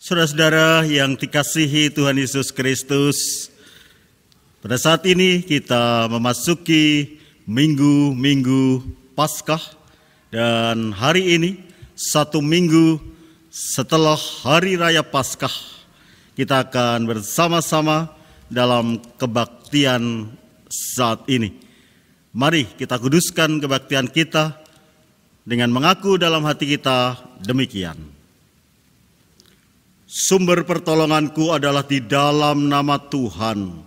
Saudara-saudara yang dikasihi Tuhan Yesus Kristus, pada saat ini kita memasuki minggu Paskah, dan hari ini satu minggu setelah Hari Raya Paskah, kita akan bersama-sama dalam kebaktian saat ini. Mari kita kuduskan kebaktian kita dengan mengaku dalam hati kita demikian. Sumber pertolonganku adalah di dalam nama Tuhan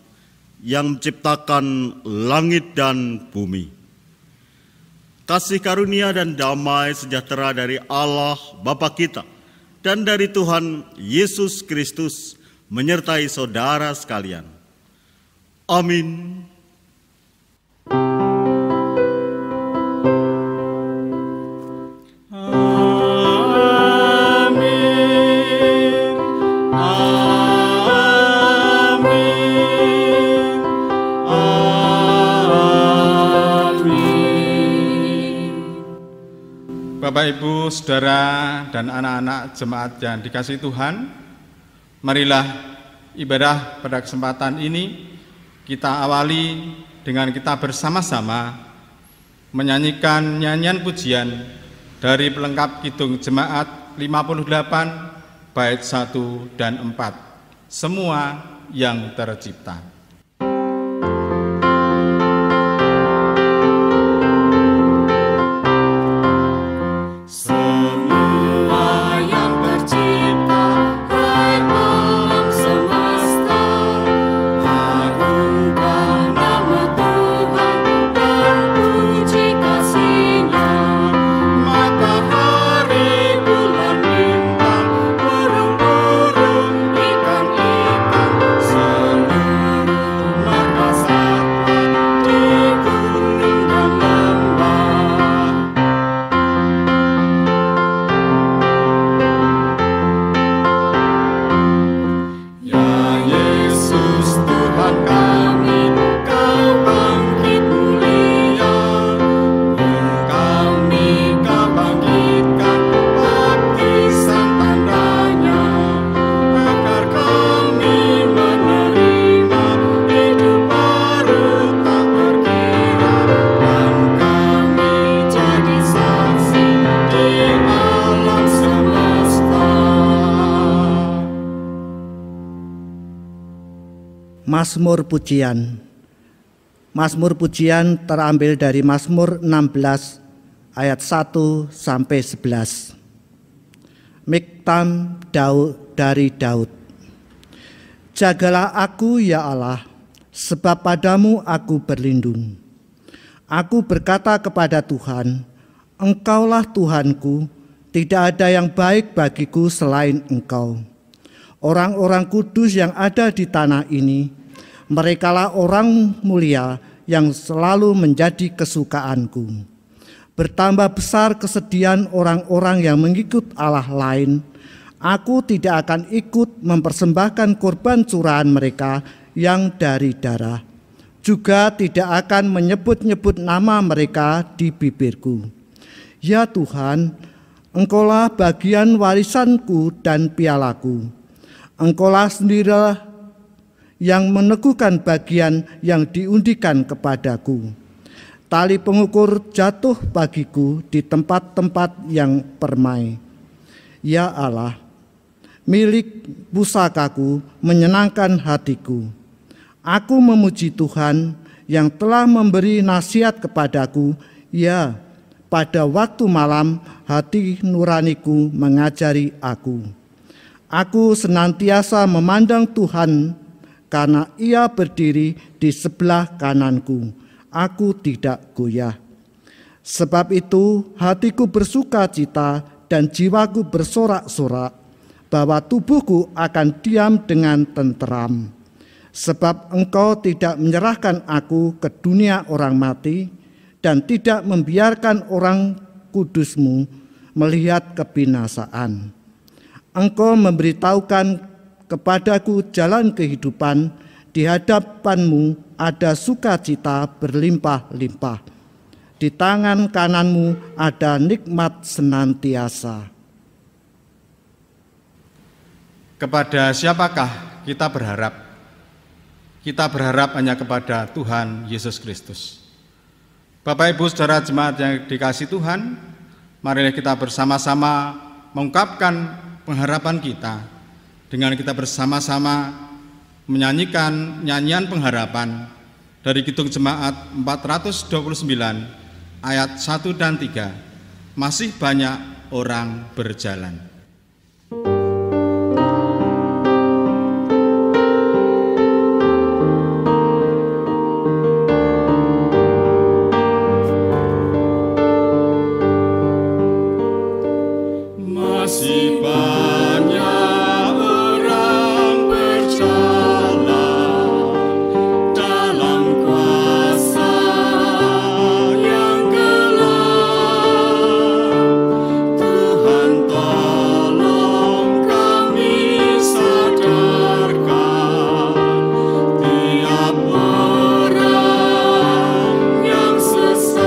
yang menciptakan langit dan bumi. Kasih karunia dan damai sejahtera dari Allah Bapa kita dan dari Tuhan Yesus Kristus menyertai saudara sekalian. Amin. Bapak, Ibu, Saudara, dan anak-anak jemaat yang dikasihi Tuhan, marilah ibadah pada kesempatan ini kita awali dengan kita bersama-sama menyanyikan nyanyian pujian dari pelengkap Kidung Jemaat 58 bait 1 dan 4, Semua yang Tercipta. Mazmur Pujian. Mazmur Pujian terambil dari Mazmur 16 ayat 1 sampai 11. Miktam dari Daud. Jagalah aku ya Allah, sebab padamu aku berlindung. Aku berkata kepada Tuhan, Engkaulah Tuhanku, tidak ada yang baik bagiku selain Engkau. Orang-orang kudus yang ada di tanah ini, merekalah orang mulia yang selalu menjadi kesukaanku. Bertambah besar kesedihan orang-orang yang mengikut Allah lain. Aku tidak akan ikut mempersembahkan korban curahan mereka yang dari darah. Juga tidak akan menyebut-nyebut nama mereka di bibirku. Ya Tuhan, Engkaulah bagian warisanku dan pialaku. Engkaulah sendirilah yang meneguhkan bagian yang diundikan kepadaku. Tali pengukur jatuh bagiku di tempat-tempat yang permai. Ya Allah, milik pusakaku menyenangkan hatiku. Aku memuji Tuhan yang telah memberi nasihat kepadaku. Ya, pada waktu malam hati nuraniku mengajari aku. Aku senantiasa memandang Tuhan, karena Ia berdiri di sebelah kananku, aku tidak goyah. Sebab itu hatiku bersuka cita dan jiwaku bersorak-sorak, bahwa tubuhku akan diam dengan tenteram. Sebab Engkau tidak menyerahkan aku ke dunia orang mati, dan tidak membiarkan orang kudus-Mu melihat kebinasaan. Engkau memberitahukan kepadaku jalan kehidupan, di hadapan-Mu ada sukacita berlimpah-limpah. Di tangan kanan-Mu ada nikmat senantiasa. Kepada siapakah kita berharap? Kita berharap hanya kepada Tuhan Yesus Kristus. Bapak, Ibu, Saudara jemaat yang dikasihi Tuhan, marilah kita bersama-sama mengungkapkan pengharapan kita dengan kita bersama-sama menyanyikan nyanyian pengharapan dari Kidung Jemaat 429 ayat 1 dan 3. Masih banyak orang berjalan. Masih banyak orang berjalan dalam kuasa yang gelap. Tuhan tolong kami sadarkan tiap orang yang sesat.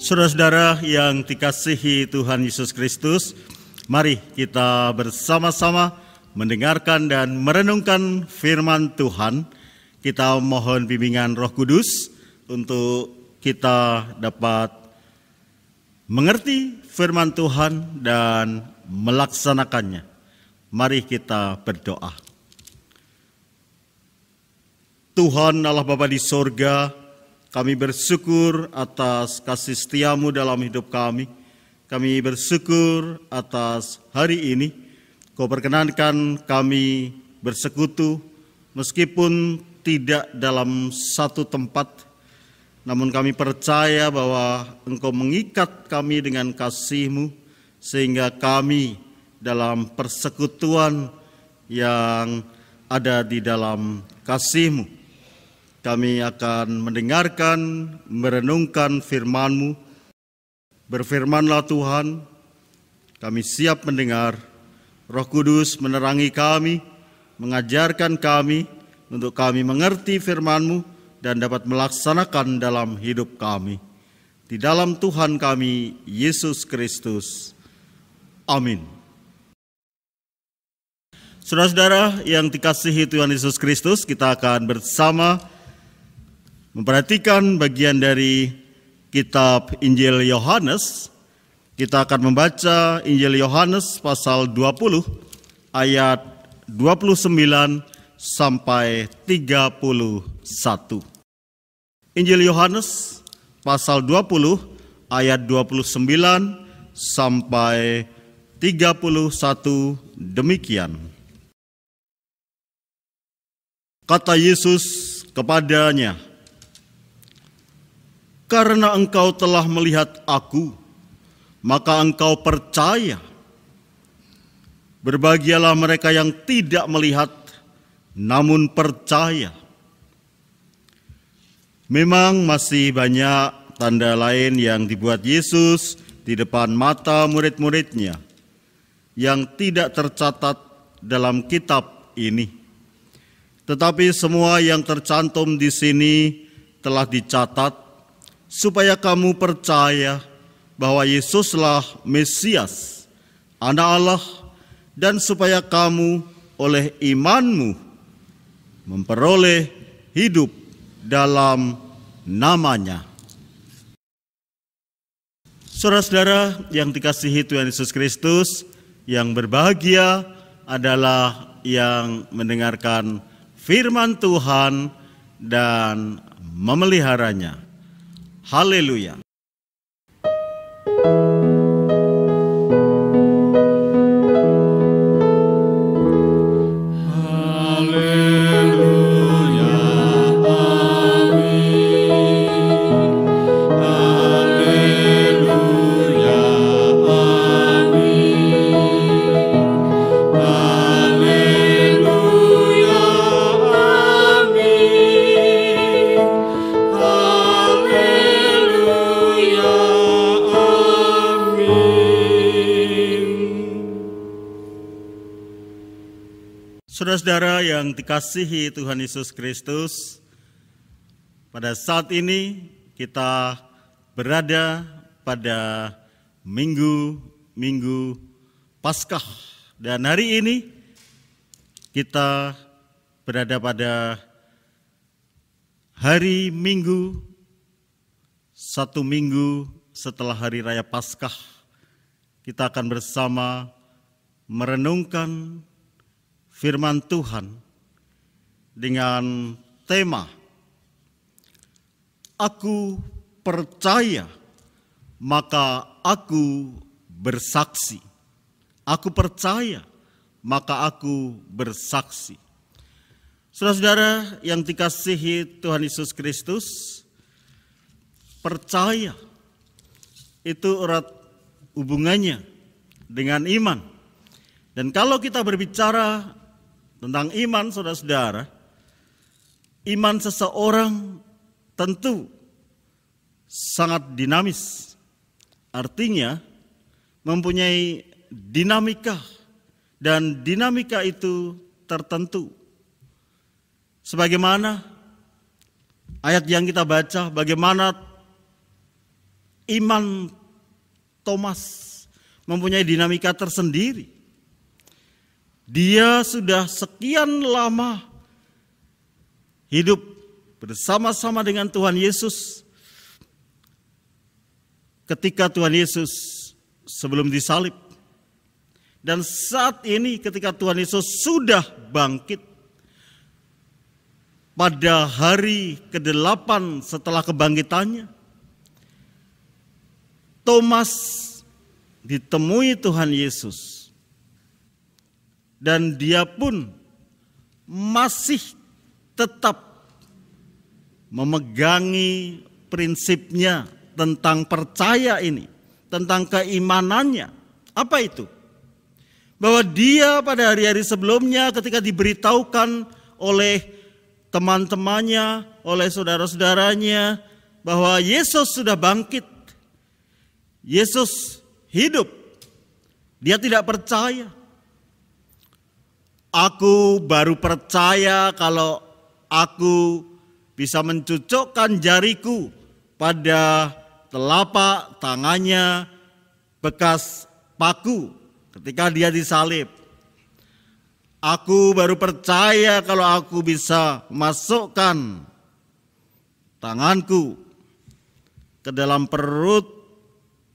Saudara-saudara yang dikasihi Tuhan Yesus Kristus, mari kita bersama-sama mendengarkan dan merenungkan firman Tuhan. Kita mohon bimbingan Roh Kudus untuk kita dapat mengerti firman Tuhan dan melaksanakannya. Mari kita berdoa. Tuhan Allah Bapa di sorga, kami bersyukur atas kasih setia-Mu dalam hidup kami. Kami bersyukur atas hari ini. Kau perkenankan kami bersekutu meskipun tidak dalam satu tempat. Namun kami percaya bahwa Engkau mengikat kami dengan kasih-Mu sehingga kami dalam persekutuan yang ada di dalam kasih-Mu. Kami akan mendengarkan, merenungkan firman-Mu. Berfirmanlah Tuhan, kami siap mendengar. Roh Kudus menerangi kami, mengajarkan kami, untuk kami mengerti firman-Mu dan dapat melaksanakan dalam hidup kami. Di dalam Tuhan kami, Yesus Kristus. Amin. Saudara-saudara yang dikasihi Tuhan Yesus Kristus, kita akan bersama memperhatikan bagian dari kitab Injil Yohanes. Kita akan membaca Injil Yohanes pasal 20 ayat 29 sampai 31. Injil Yohanes pasal 20 ayat 29 sampai 31 demikian. Kata Yesus kepadanya, "Karena engkau telah melihat Aku, maka engkau percaya. Berbahagialah mereka yang tidak melihat, namun percaya. Memang masih banyak tanda lain yang dibuat Yesus di depan mata murid-muridnya yang tidak tercatat dalam kitab ini. Tetapi semua yang tercantum di sini telah dicatat supaya kamu percaya bahwa Yesuslah Mesias, Anak Allah, dan supaya kamu oleh imanmu memperoleh hidup dalam namanya. Saudara-saudara yang dikasihi Tuhan Yesus Kristus, yang berbahagia adalah yang mendengarkan firman Tuhan dan memeliharanya. Haleluya. Saudara-saudara yang dikasihi Tuhan Yesus Kristus, pada saat ini kita berada pada minggu Paskah, dan hari ini kita berada pada hari Minggu, satu minggu setelah hari raya Paskah. Kita akan bersama merenungkan firman Tuhan dengan tema Aku percaya, maka aku bersaksi. Aku percaya, maka aku bersaksi. Saudara-saudara yang dikasihi Tuhan Yesus Kristus, percaya itu erat hubungannya dengan iman. Dan kalau kita berbicara tentang iman, saudara-saudara, iman seseorang tentu sangat dinamis. Artinya mempunyai dinamika, dan dinamika itu tertentu. Sebagaimana ayat yang kita baca, bagaimana iman Thomas mempunyai dinamika tersendiri. Dia sudah sekian lama hidup bersama-sama dengan Tuhan Yesus. Ketika Tuhan Yesus sebelum disalib, dan saat ini ketika Tuhan Yesus sudah bangkit, pada hari ke-8 setelah kebangkitannya, Thomas ditemui Tuhan Yesus. Dan dia pun masih tetap memegangi prinsipnya tentang percaya ini, tentang keimanannya. Apa itu? Bahwa dia pada hari-hari sebelumnya ketika diberitahukan oleh teman-temannya, oleh saudara-saudaranya, bahwa Yesus sudah bangkit, Yesus hidup, dia tidak percaya. Aku baru percaya kalau aku bisa mencucukkan jariku pada telapak tangannya bekas paku ketika dia disalib. Aku baru percaya kalau aku bisa masukkan tanganku ke dalam perut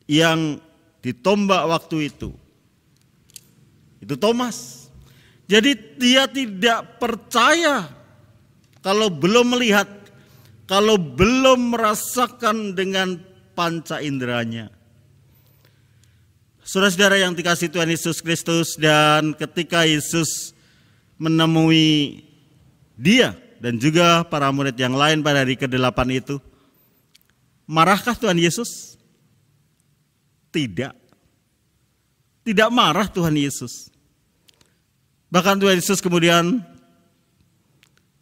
yang ditombak waktu itu. Itu Thomas. Jadi dia tidak percaya kalau belum melihat, kalau belum merasakan dengan panca inderanya. Saudara-saudara yang dikasihi Tuhan Yesus Kristus, dan ketika Yesus menemui dia dan juga para murid yang lain pada hari ke-8 itu, marahkah Tuhan Yesus? Tidak. Tidak marah Tuhan Yesus. Bahkan Tuhan Yesus kemudian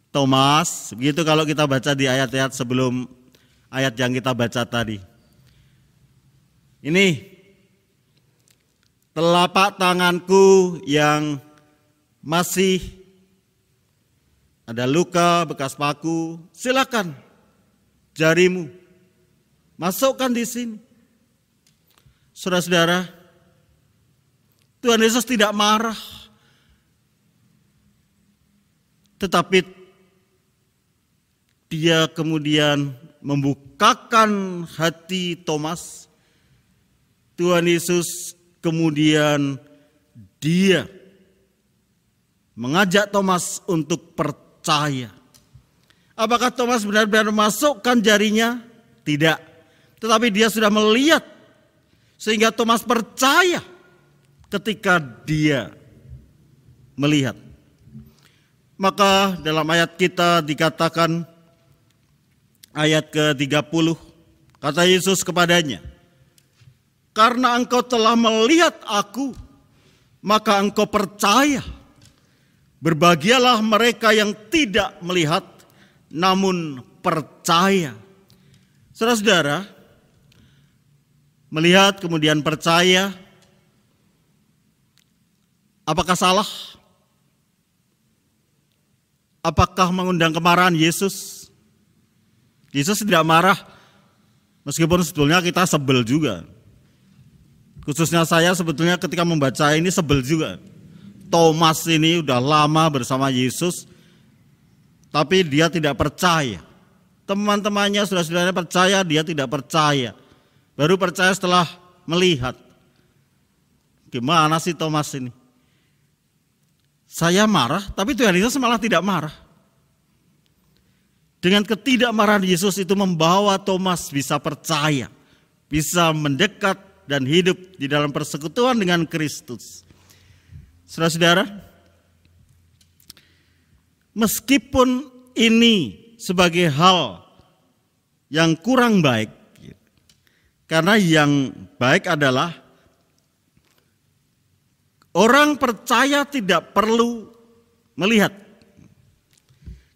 Thomas, begitu kalau kita baca di ayat-ayat sebelum ayat yang kita baca tadi. Ini telapak tanganku yang masih ada luka bekas paku, silakan jarimu masukkan di sini. Saudara-saudara, Tuhan Yesus tidak marah, tetapi dia kemudian membukakan hati Thomas. Tuhan Yesus kemudian dia mengajak Thomas untuk percaya. Apakah Thomas benar-benar memasukkan jarinya? Tidak. Tetapi dia sudah melihat sehingga Thomas percaya ketika dia melihat. Maka dalam ayat kita dikatakan ayat ke-30, kata Yesus kepadanya, "Karena engkau telah melihat aku, maka engkau percaya. Berbahagialah mereka yang tidak melihat, namun percaya." Saudara-saudara, melihat kemudian percaya, apakah salah? Apakah mengundang kemarahan Yesus? Yesus tidak marah, meskipun sebetulnya kita sebel juga. Khususnya saya sebetulnya ketika membaca ini sebel juga. Thomas ini udah lama bersama Yesus, tapi dia tidak percaya. Teman-temannya, saudara-saudaranya percaya, dia tidak percaya. Baru percaya setelah melihat. Gimana sih Thomas ini? Saya marah, tapi Tuhan Yesus malah tidak marah. Dengan ketidakmarahan Yesus itu membawa Thomas bisa percaya, bisa mendekat dan hidup di dalam persekutuan dengan Kristus. Saudara-saudara, meskipun ini sebagai hal yang kurang baik, karena yang baik adalah orang percaya tidak perlu melihat.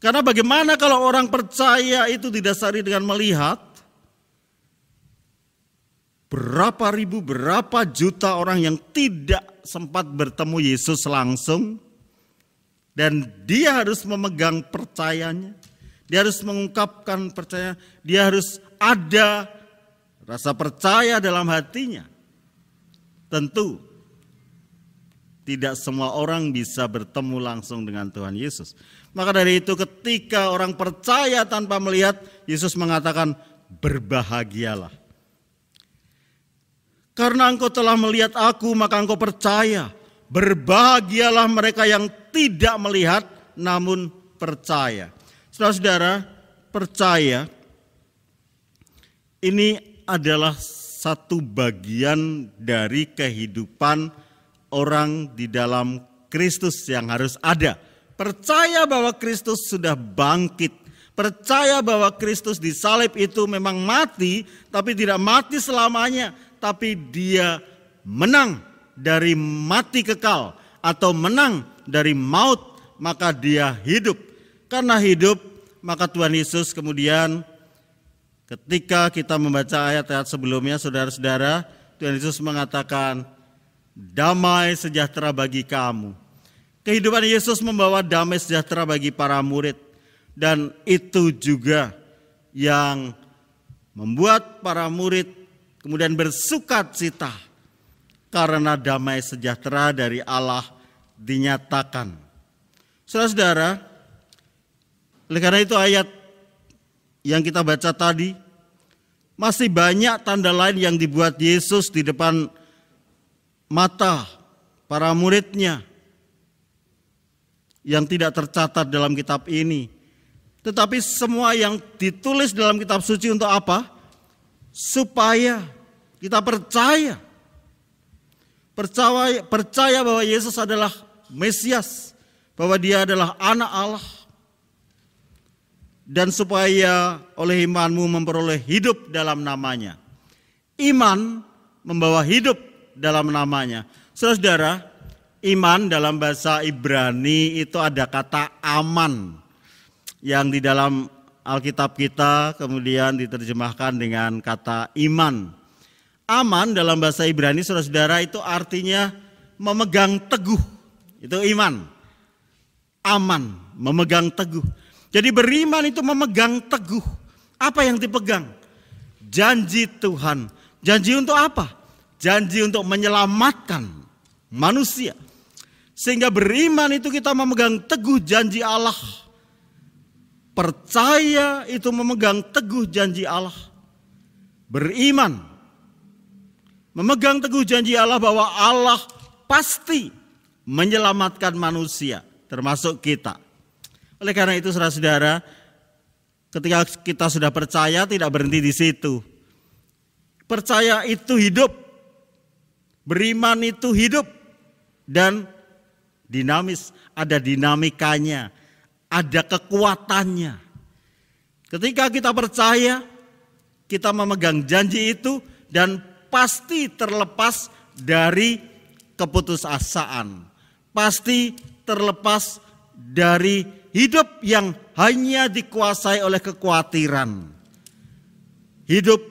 Karena bagaimana kalau orang percaya itu didasari dengan melihat? Berapa ribu, berapa juta orang yang tidak sempat bertemu Yesus langsung. Dan dia harus memegang percayanya. Dia harus mengungkapkan percaya. Dia harus ada rasa percaya dalam hatinya. Tentu tidak semua orang bisa bertemu langsung dengan Tuhan Yesus. Maka dari itu ketika orang percaya tanpa melihat, Yesus mengatakan berbahagialah. Karena engkau telah melihat aku, maka engkau percaya. Berbahagialah mereka yang tidak melihat namun percaya. Saudara-saudara, percaya ini adalah satu bagian dari kehidupan orang di dalam Kristus yang harus ada. Percaya bahwa Kristus sudah bangkit. Percaya bahwa Kristus disalib itu memang mati, tapi tidak mati selamanya. Tapi dia menang dari mati kekal atau menang dari maut, maka dia hidup. Karena hidup, maka Tuhan Yesus kemudian ketika kita membaca ayat-ayat sebelumnya, saudara-saudara, Tuhan Yesus mengatakan, damai sejahtera bagi kamu. Kehidupan Yesus membawa damai sejahtera bagi para murid. Dan itu juga yang membuat para murid kemudian bersukacita karena damai sejahtera dari Allah dinyatakan. Saudara-saudara, oleh karena itu ayat yang kita baca tadi, masih banyak tanda lain yang dibuat Yesus di depan mata para muridnya yang tidak tercatat dalam kitab ini. Tetapi semua yang ditulis dalam kitab suci untuk apa? Supaya kita percaya. Percaya bahwa Yesus adalah Mesias, bahwa dia adalah anak Allah. Dan supaya oleh imanmu memperoleh hidup dalam namanya. Iman membawa hidup dalam namanya. Saudara-saudara, iman dalam bahasa Ibrani itu ada kata aman. yang di dalam Alkitab kita kemudian diterjemahkan dengan kata iman. Aman dalam bahasa Ibrani saudara-saudara itu artinya memegang teguh. Itu iman. Aman, memegang teguh. Jadi beriman itu memegang teguh. Apa yang dipegang? Janji Tuhan. Janji untuk apa? Janji untuk menyelamatkan manusia. Sehingga beriman itu kita memegang teguh janji Allah. Percaya itu memegang teguh janji Allah. Beriman memegang teguh janji Allah bahwa Allah pasti menyelamatkan manusia, termasuk kita. Oleh karena itu saudara-saudara, ketika kita sudah percaya tidak berhenti di situ. Percaya itu hidup, beriman itu hidup dan dinamis, ada dinamikanya, ada kekuatannya. Ketika kita percaya, kita memegang janji itu dan pasti terlepas dari keputusasaan. Pasti terlepas dari hidup yang hanya dikuasai oleh kekhawatiran. Hidup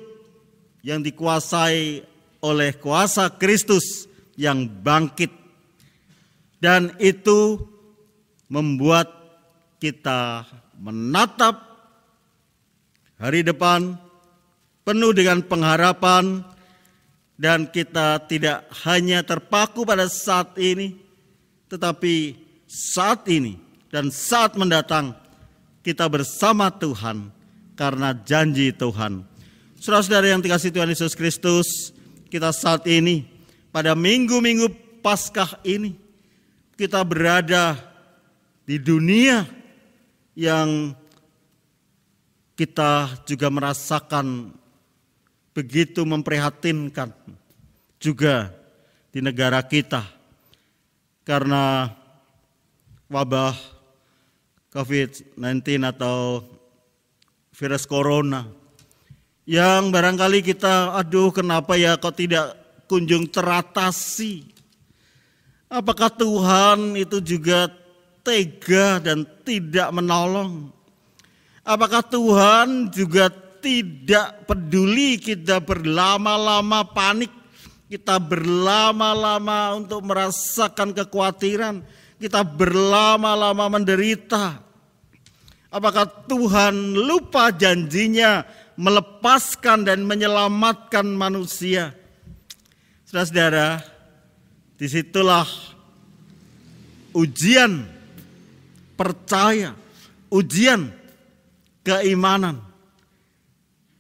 yang dikuasai oleh kuasa Kristus yang bangkit. Dan itu membuat kita menatap hari depan penuh dengan pengharapan. Dan kita tidak hanya terpaku pada saat ini, tetapi saat ini dan saat mendatang kita bersama Tuhan karena janji Tuhan. Saudara-saudara yang dikasihi Tuhan Yesus Kristus, kita saat ini pada minggu-minggu Paskah ini kita berada di dunia yang kita juga merasakan begitu memprihatinkan juga di negara kita karena wabah COVID-19 atau virus corona yang barangkali kita kenapa ya kok tidak kunjung teratasi. Apakah Tuhan itu juga tega dan tidak menolong? Apakah Tuhan juga tidak peduli kita berlama-lama panik, kita berlama-lama untuk merasakan kekhawatiran, kita berlama-lama menderita? Apakah Tuhan lupa janjinya melepaskan dan menyelamatkan manusia? Saudara-saudara, disitulah ujian percaya, ujian keimanan.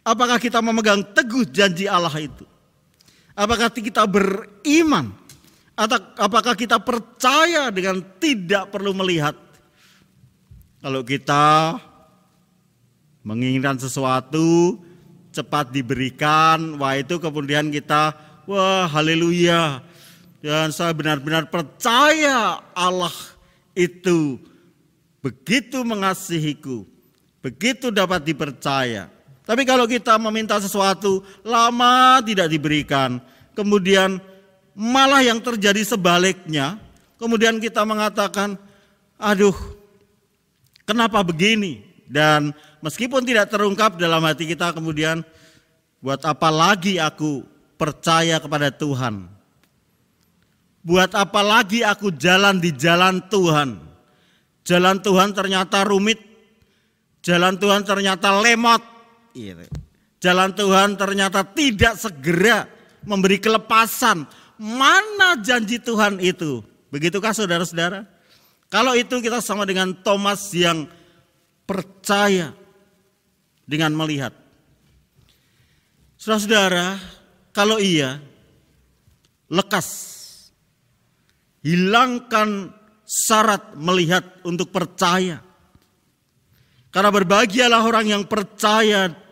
Apakah kita memegang teguh janji Allah itu? Apakah kita beriman? Atau apakah kita percaya dengan tidak perlu melihat? Kalau kita menginginkan sesuatu cepat diberikan, wah itu kemudian kita, wah haleluya. Dan saya benar-benar percaya Allah itu begitu mengasihiku, begitu dapat dipercaya. Tapi kalau kita meminta sesuatu lama tidak diberikan, kemudian malah yang terjadi sebaliknya, kemudian kita mengatakan, aduh kenapa begini? Dan meskipun tidak terungkap dalam hati kita kemudian, buat apa lagi aku percaya kepada Tuhan? Buat apa lagi aku jalan di jalan Tuhan? Jalan Tuhan ternyata rumit, jalan Tuhan ternyata lemot. Jalan Tuhan ternyata tidak segera memberi kelepasan. Mana janji Tuhan itu? Begitukah saudara-saudara? Kalau itu kita sama dengan Thomas yang percaya dengan melihat. Saudara-saudara, kalau iya, lekas hilangkan syarat melihat untuk percaya. Karena berbahagialah orang yang percaya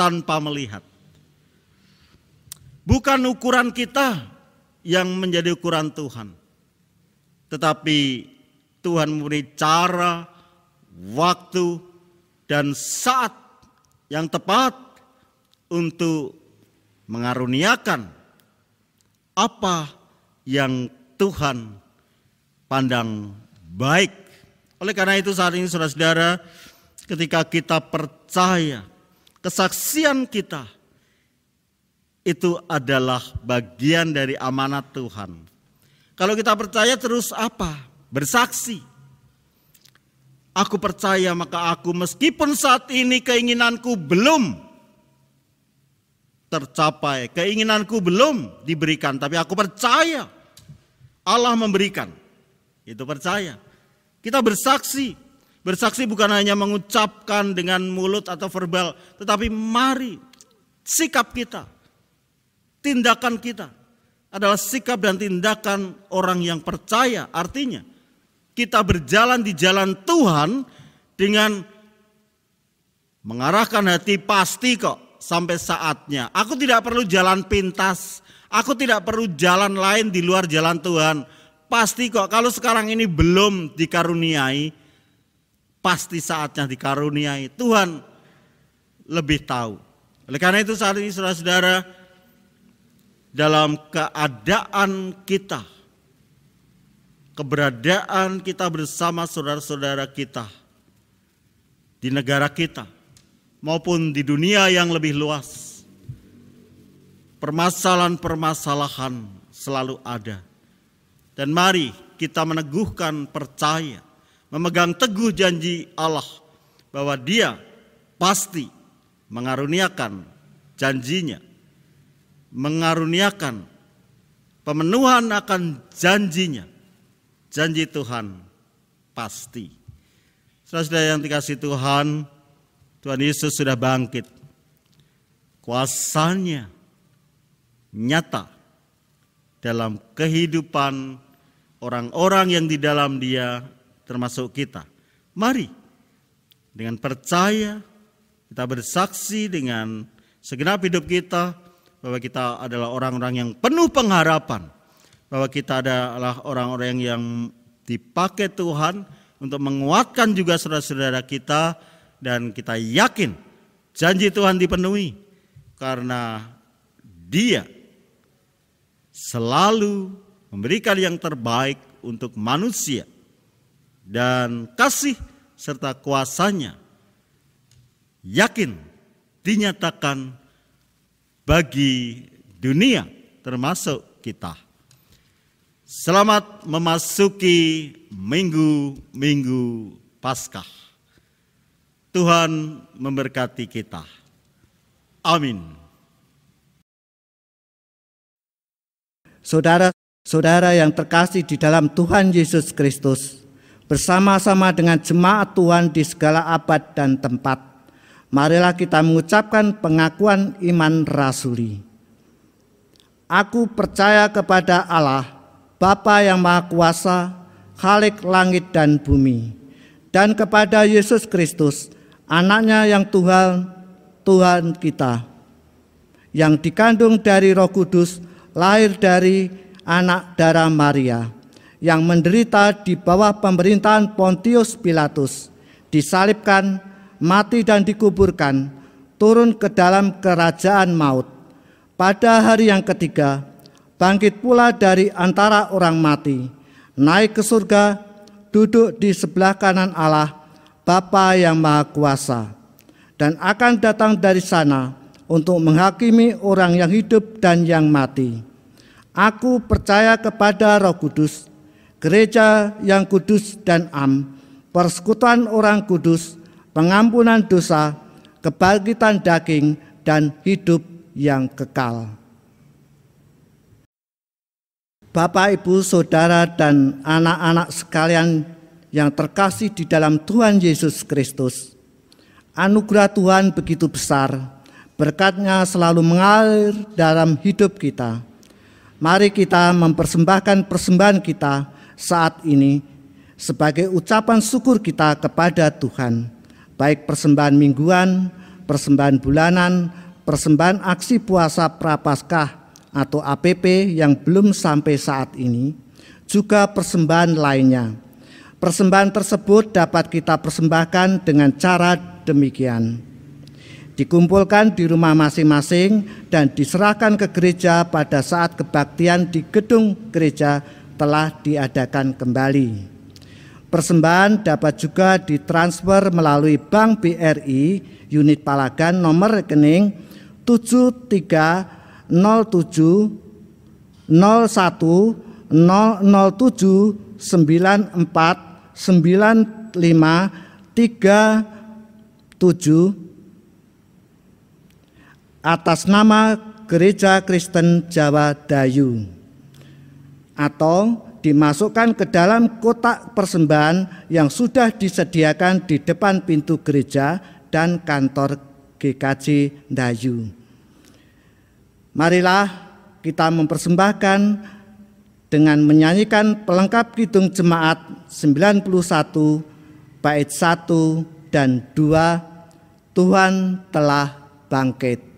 tanpa melihat. Bukan ukuran kita yang menjadi ukuran Tuhan. Tetapi Tuhan memberi cara, waktu, dan saat yang tepat untuk mengaruniakan apa yang Tuhan pandang baik. Oleh karena itu saat ini saudara-saudara, ketika kita percaya kesaksian kita itu adalah bagian dari amanat Tuhan. Kalau kita percaya terus apa? Bersaksi. Aku percaya maka aku meskipun saat ini keinginanku belum tercapai, keinginanku belum diberikan, tapi aku percaya Allah memberikan. Itu percaya. Kita bersaksi. Bersaksi bukan hanya mengucapkan dengan mulut atau verbal, tetapi mari sikap kita, tindakan kita adalah sikap dan tindakan orang yang percaya. Artinya kita berjalan di jalan Tuhan dengan mengarahkan hati, pasti kok sampai saatnya. Aku tidak perlu jalan pintas, aku tidak perlu jalan lain di luar jalan Tuhan. Pasti kok kalau sekarang ini belum dikaruniai, pasti saatnya dikaruniai. Tuhan lebih tahu. Oleh karena itu saat ini saudara-saudara, dalam keadaan kita, keberadaan kita bersama saudara-saudara kita di negara kita maupun di dunia yang lebih luas, permasalahan-permasalahan selalu ada. Dan mari kita meneguhkan percaya, memegang teguh janji Allah bahwa Dia pasti mengaruniakan janjinya, mengaruniakan pemenuhan akan janjinya. Janji Tuhan pasti. Saudara-saudara yang dikasihi Tuhan, Tuhan Yesus sudah bangkit. Kuasanya nyata dalam kehidupan orang-orang yang di dalam Dia, termasuk kita. Mari dengan percaya kita bersaksi dengan segenap hidup kita bahwa kita adalah orang-orang yang penuh pengharapan, bahwa kita adalah orang-orang yang dipakai Tuhan untuk menguatkan juga saudara-saudara kita, dan kita yakin janji Tuhan dipenuhi karena Dia selalu memberikan yang terbaik untuk manusia, dan kasih serta kuasanya yakin dinyatakan bagi dunia termasuk kita. Selamat memasuki minggu-minggu Paskah. Tuhan memberkati kita. Amin. Saudara-saudara yang terkasih di dalam Tuhan Yesus Kristus, bersama-sama dengan jemaat Tuhan di segala abad dan tempat, marilah kita mengucapkan pengakuan iman rasuli. Aku percaya kepada Allah, Bapa yang Maha Kuasa, Khalik langit dan bumi, dan kepada Yesus Kristus, Anaknya yang Tuhan kita, yang dikandung dari Roh Kudus, lahir dari anak darah Maria, yang menderita di bawah pemerintahan Pontius Pilatus, disalibkan, mati dan dikuburkan, turun ke dalam kerajaan maut. Pada hari yang ketiga, bangkit pula dari antara orang mati, naik ke surga, duduk di sebelah kanan Allah, Bapa yang Maha Kuasa, dan akan datang dari sana untuk menghakimi orang yang hidup dan yang mati. Aku percaya kepada Roh Kudus, gereja yang kudus dan am, persekutuan orang kudus, pengampunan dosa, kebangkitan daging, dan hidup yang kekal. Bapak, Ibu, Saudara, dan anak-anak sekalian yang terkasih di dalam Tuhan Yesus Kristus, anugerah Tuhan begitu besar, berkat-Nya selalu mengalir dalam hidup kita. Mari kita mempersembahkan persembahan kita saat ini sebagai ucapan syukur kita kepada Tuhan, baik persembahan mingguan, persembahan bulanan, persembahan aksi puasa Prapaskah atau APP yang belum sampai saat ini, juga persembahan lainnya. Persembahan tersebut dapat kita persembahkan dengan cara demikian: dikumpulkan di rumah masing-masing dan diserahkan ke gereja pada saat kebaktian di gedung gereja telah diadakan kembali. Persembahan dapat juga ditransfer melalui Bank BRI, unit Palagan, nomor rekening 7307 01 007 94 95 37 atas nama Gereja Kristen Jawa Dayu, atau dimasukkan ke dalam kotak persembahan yang sudah disediakan di depan pintu gereja dan kantor GKJ Dayu. Marilah kita mempersembahkan dengan menyanyikan pelengkap kidung jemaat 91 bait 1 dan 2, Tuhan telah bangkit.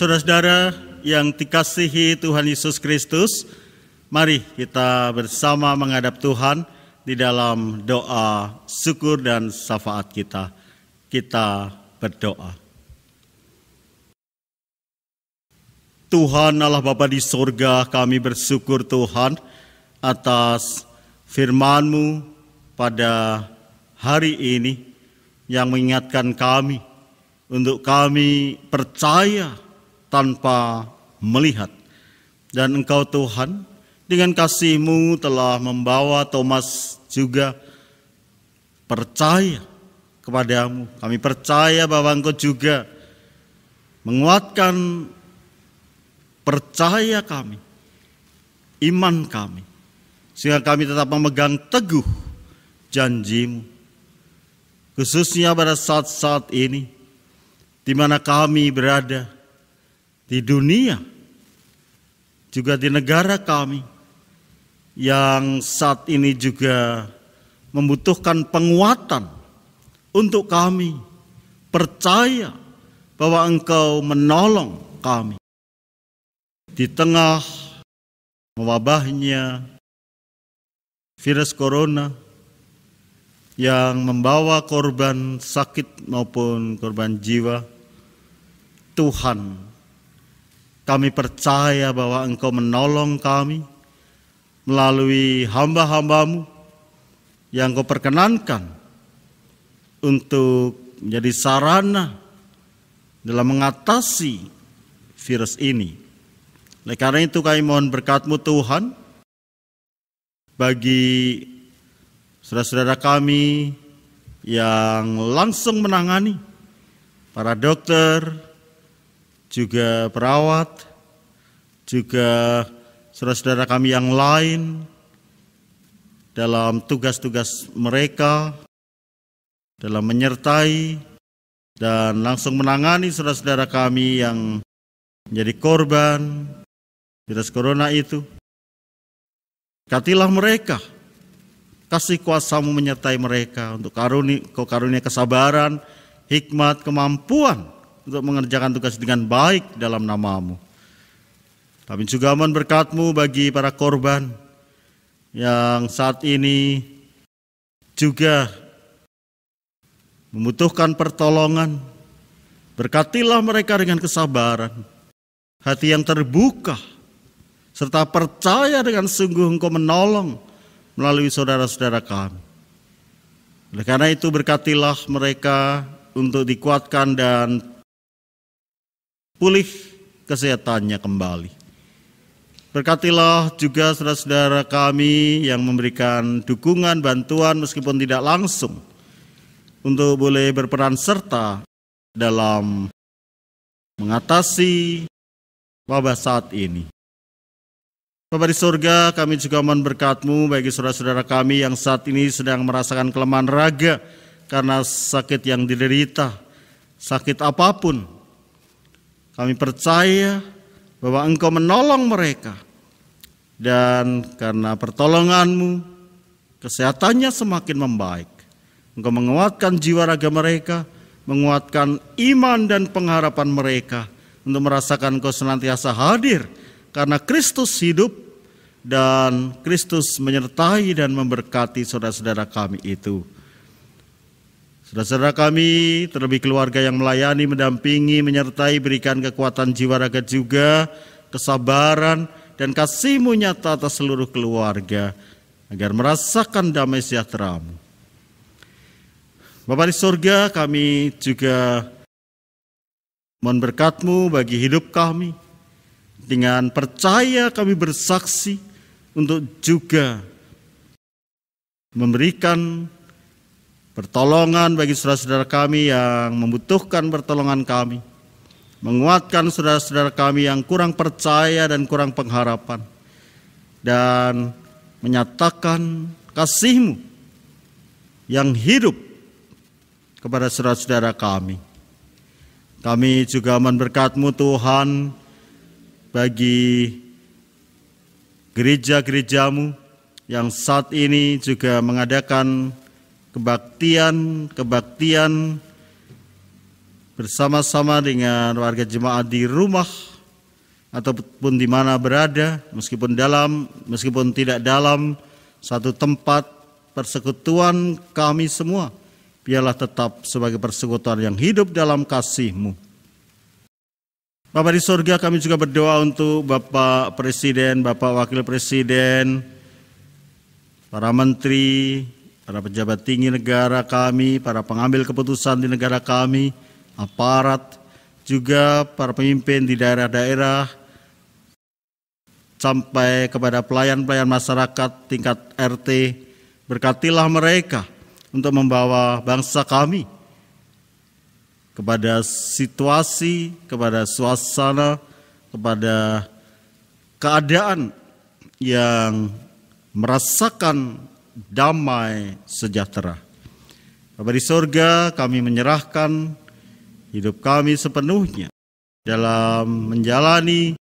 Saudara-saudara yang dikasihi Tuhan Yesus Kristus, mari kita bersama menghadap Tuhan di dalam doa syukur dan syafaat kita. Kita berdoa. Tuhan Allah Bapa di surga, kami bersyukur Tuhan atas firman-Mu pada hari ini yang mengingatkan kami untuk kami percaya tanpa melihat. Dan Engkau Tuhan dengan kasih-Mu telah membawa Thomas juga percaya kepadamu. Kami percaya bahwa Engkau juga menguatkan percaya kami, iman kami, sehingga kami tetap memegang teguh janji-Mu. Khususnya pada saat-saat ini, di mana kami berada, di dunia, juga di negara kami, yang saat ini juga membutuhkan penguatan untuk kami percaya bahwa Engkau menolong kami. Di tengah mewabahnya virus corona yang membawa korban sakit maupun korban jiwa, Tuhan, kami percaya bahwa Engkau menolong kami melalui hamba-hamba-Mu yang Engkau perkenankan untuk menjadi sarana dalam mengatasi virus ini. Oleh karena itu kami mohon berkat-Mu Tuhan bagi saudara-saudara kami yang langsung menangani, para dokter, juga perawat, juga saudara-saudara kami yang lain dalam tugas-tugas mereka, dalam menyertai dan langsung menangani saudara-saudara kami yang menjadi korban virus corona itu. Berkatilah mereka, kasih kuasa-Mu menyertai mereka untuk karunia kesabaran, hikmat, kemampuan untuk mengerjakan tugas dengan baik dalam nama-Mu. Kami juga mohon berkat-Mu bagi para korban yang saat ini juga membutuhkan pertolongan. Berkatilah mereka dengan kesabaran, hati yang terbuka, serta percaya dengan sungguh Engkau menolong melalui saudara-saudara kami. Oleh karena itu berkatilah mereka untuk dikuatkan dan pulih kesehatannya kembali. Berkatilah juga saudara-saudara kami yang memberikan dukungan, bantuan meskipun tidak langsung untuk boleh berperan serta dalam mengatasi wabah saat ini. Bapa di surga, kami juga mohon berkat-Mu bagi saudara-saudara kami yang saat ini sedang merasakan kelemahan raga karena sakit yang diderita, sakit apapun. Kami percaya bahwa Engkau menolong mereka, dan karena pertolongan-Mu, kesehatannya semakin membaik. Engkau menguatkan jiwa raga mereka, menguatkan iman dan pengharapan mereka untuk merasakan Engkau senantiasa hadir, karena Kristus hidup dan Kristus menyertai dan memberkati saudara-saudara kami itu. Saudara-saudara kami, terlebih keluarga yang melayani, mendampingi, menyertai, berikan kekuatan jiwa raga juga, kesabaran dan kasih-Mu nyata atas seluruh keluarga, agar merasakan damai sejahtera-Mu. Bapa di surga, kami juga mohon berkat-Mu bagi hidup kami. Dengan percaya kami bersaksi untuk juga memberikan pertolongan bagi saudara-saudara kami yang membutuhkan pertolongan kami, menguatkan saudara-saudara kami yang kurang percaya dan kurang pengharapan, dan menyatakan kasih-Mu yang hidup kepada saudara-saudara kami. Kami juga mohon berkat-Mu Tuhan bagi gereja-gereja-Mu yang saat ini juga mengadakan kebaktian bersama-sama dengan warga jemaat di rumah ataupun di mana berada, meskipun tidak dalam satu tempat persekutuan kami semua, biarlah tetap sebagai persekutuan yang hidup dalam kasih-Mu. Bapa di surga, kami juga berdoa untuk Bapak Presiden, Bapak Wakil Presiden, para menteri, para pejabat tinggi negara kami, para pengambil keputusan di negara kami, aparat, juga para pemimpin di daerah-daerah, sampai kepada pelayan-pelayan masyarakat tingkat RT. Berkatilah mereka untuk membawa bangsa kami kepada situasi, kepada suasana, kepada keadaan yang merasakan damai sejahtera. Bapa di surga, kami menyerahkan hidup kami sepenuhnya dalam menjalani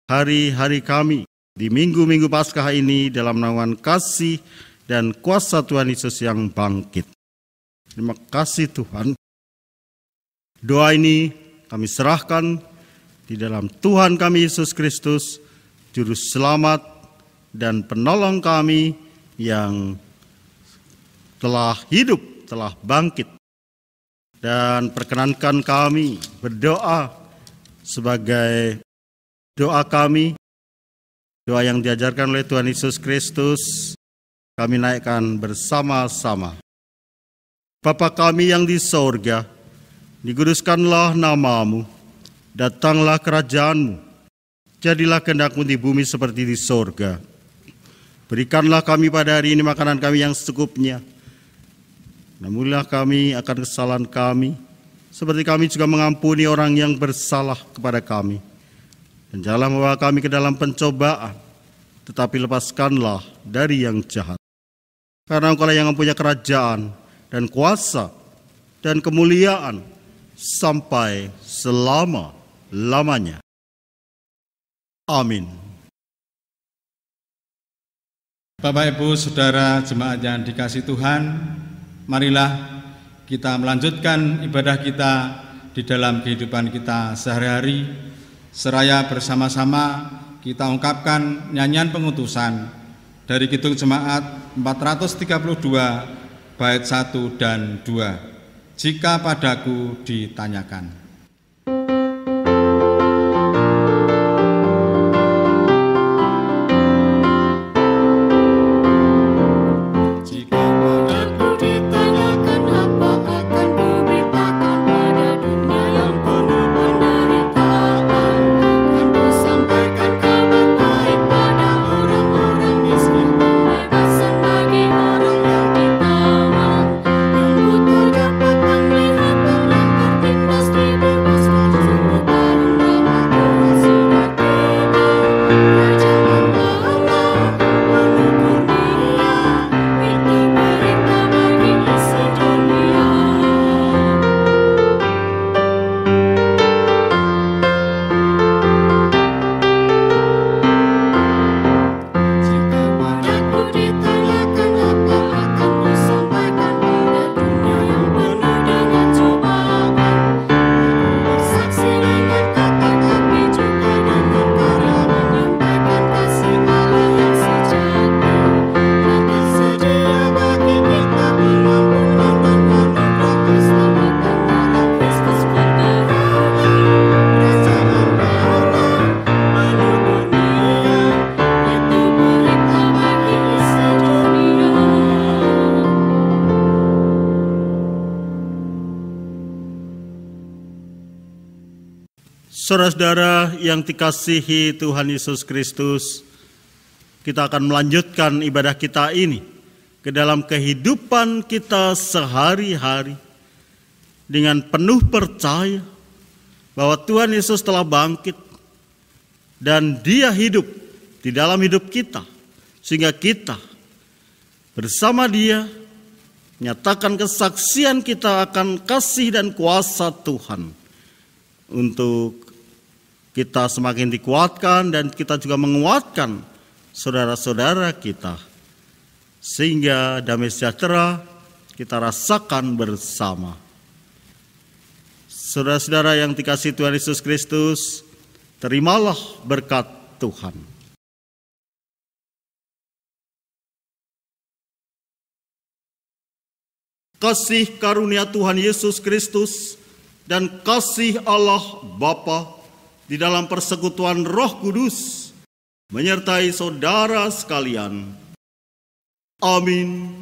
hari-hari kami di minggu-minggu Paskah ini dalam naungan kasih dan kuasa Tuhan Yesus yang bangkit. Terima kasih Tuhan. Doa ini kami serahkan di dalam Tuhan kami Yesus Kristus, Juru Selamat dan Penolong kami yang telah hidup, telah bangkit. Dan perkenankan kami berdoa sebagai doa kami, doa yang diajarkan oleh Tuhan Yesus Kristus, kami naikkan bersama-sama. Bapa kami yang di sorga, dikuduskanlah nama-Mu, datanglah kerajaan-Mu, jadilah kehendak-Mu di bumi seperti di sorga. Berikanlah kami pada hari ini makanan kami yang secukupnya. Ampunilah kami akan kesalahan kami, seperti kami juga mengampuni orang yang bersalah kepada kami. Dan janganlah membawa kami ke dalam pencobaan, tetapi lepaskanlah dari yang jahat. Karena Engkau lah yang mempunyai kerajaan dan kuasa dan kemuliaan sampai selama-lamanya. Amin. Bapak, Ibu, Saudara, jemaat yang dikasihi Tuhan, marilah kita melanjutkan ibadah kita di dalam kehidupan kita sehari-hari, seraya bersama-sama kita ungkapkan nyanyian pengutusan dari Kidung Jemaat 432 bait 1 dan 2. Jika padaku ditanyakan. Saudara-saudara yang dikasihi Tuhan Yesus Kristus, kita akan melanjutkan ibadah kita ini ke dalam kehidupan kita sehari-hari dengan penuh percaya bahwa Tuhan Yesus telah bangkit dan Dia hidup di dalam hidup kita, sehingga kita bersama Dia menyatakan kesaksian kita akan kasih dan kuasa Tuhan untuk kita semakin dikuatkan dan kita juga menguatkan saudara-saudara kita, sehingga damai sejahtera kita rasakan bersama. Saudara-saudara yang dikasihi Tuhan Yesus Kristus, terimalah berkat Tuhan. Kasih karunia Tuhan Yesus Kristus dan kasih Allah Bapa di dalam persekutuan Roh Kudus menyertai saudara sekalian. Amin.